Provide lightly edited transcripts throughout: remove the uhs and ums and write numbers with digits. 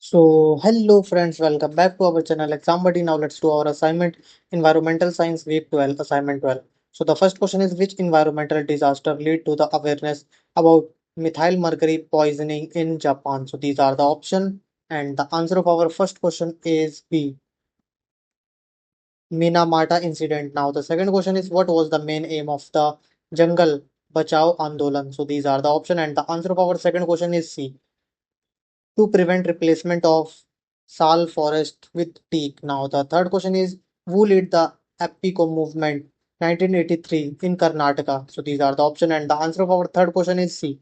Hello friends, welcome back to our channel Exam Buddy. Now let's do our assignment, Environmental Science Week 12, Assignment 12. So the first question is, which environmental disaster lead to the awareness about methyl mercury poisoning in Japan? So these are the option, and the answer of our first question is B, Minamata incident. Now the second question is, what was the main aim of the Jungle Bachao Andolan? So these are the option, and the answer of our second question is C, to prevent replacement of sal forest with teak. Now, the third question is, who led the APICO movement 1983 in Karnataka? So, these are the option, and the answer of our third question is C.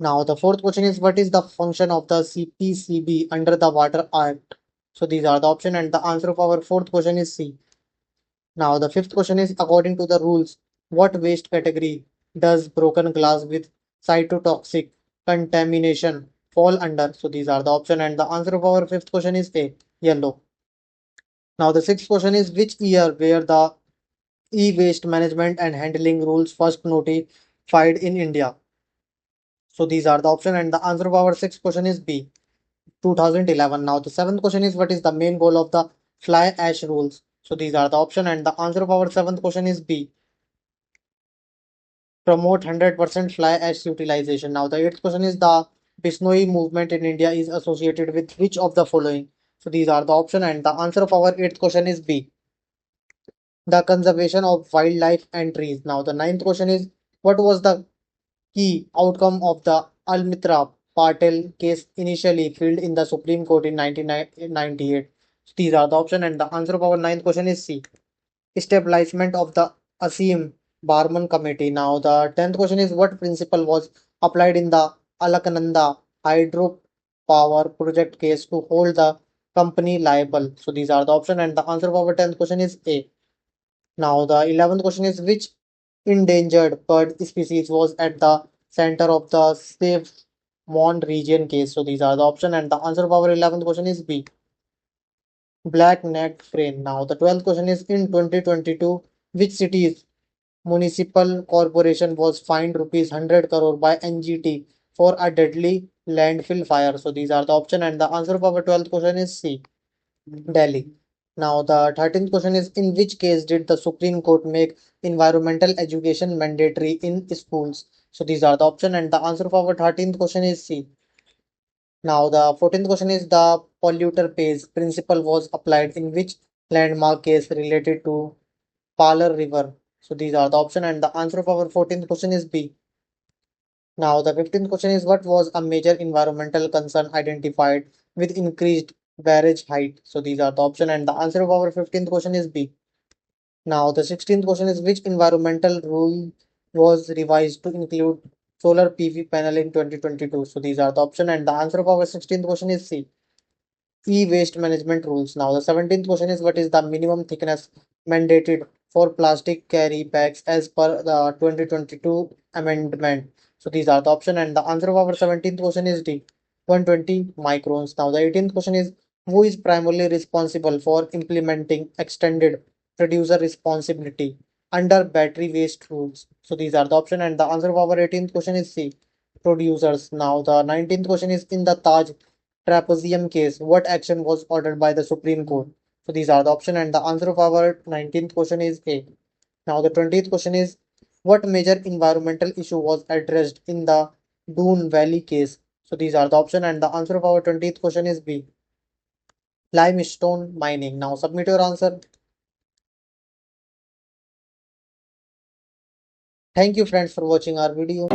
Now, the fourth question is, what is the function of the CPCB under the Water Act? So, these are the option, and the answer of our fourth question is C. Now, the fifth question is, according to the rules, what waste category does broken glass with cytotoxic contamination fall under? So, these are the option, and the answer of our fifth question is A, yellow. Now, the sixth question is, which year were the e-waste management and handling rules first notified in India? So, these are the option, and the answer of our sixth question is B, 2011. Now, the seventh question is, what is the main goal of the fly ash rules? So, these are the option, and the answer of our seventh question is B, promote 100% fly ash utilization. Now, the eighth question is, the Bishnoi movement in India is associated with which of the following? So, these are the option, and the answer of our eighth question is B, the conservation of wildlife and trees. Now, the ninth question is, what was the key outcome of the Almitra Patel case initially filed in the Supreme Court in 1998? These are the option, and the answer of our ninth question is C, establishment of the Asim Barman Committee. Now, the 10th question is, what principle was applied in the Alakananda hydropower project case to hold the company liable? So, these are the option, and the answer of our 10th question is A. Now, the 11th question is, which endangered bird species was at the center of the Safe Mon region case? So, these are the option, and the answer of our 11th question is B, black-necked crane. Now, the 12th question is, in 2022, which city's municipal corporation was fined rupees 100 crore by NGT for a deadly landfill fire? So, these are the option, and the answer of our 12th question is C, Delhi. Now, the 13th question is, in which case did the Supreme Court make environmental education mandatory in schools? So, these are the option, and the answer of our 13th question is C. Now, the 14th question is, the polluter pays principle was applied in which landmark case related to Palar River? So, these are the option, and the answer of our 14th question is B. Now, the 15th question is, what was a major environmental concern identified with increased barrage height? So, these are the option, and the answer of our 15th question is B. Now, the 16th question is, which environmental rule was revised to include solar PV panel in 2022? So, these are the option, and the answer of our 16th question is C, e-waste management rules. Now, the 17th question is, what is the minimum thickness mandated for plastic carry bags as per the 2022 amendment? So, these are the option, and the answer of our 17th question is D, 120 microns. Now, the 18th question is, who is primarily responsible for implementing extended producer responsibility under battery waste rules? So, these are the option, and the answer of our 18th question is C, producers. Now, the 19th question is, in the Taj trapezium case, what action was ordered by the Supreme Court? So these are the option, and the answer of our 19th question is A. Now the 20th question is, what major environmental issue was addressed in the Doon Valley case? So these are the option, and the answer of our 20th question is B, limestone mining. Now submit your answer. Thank you friends for watching our video.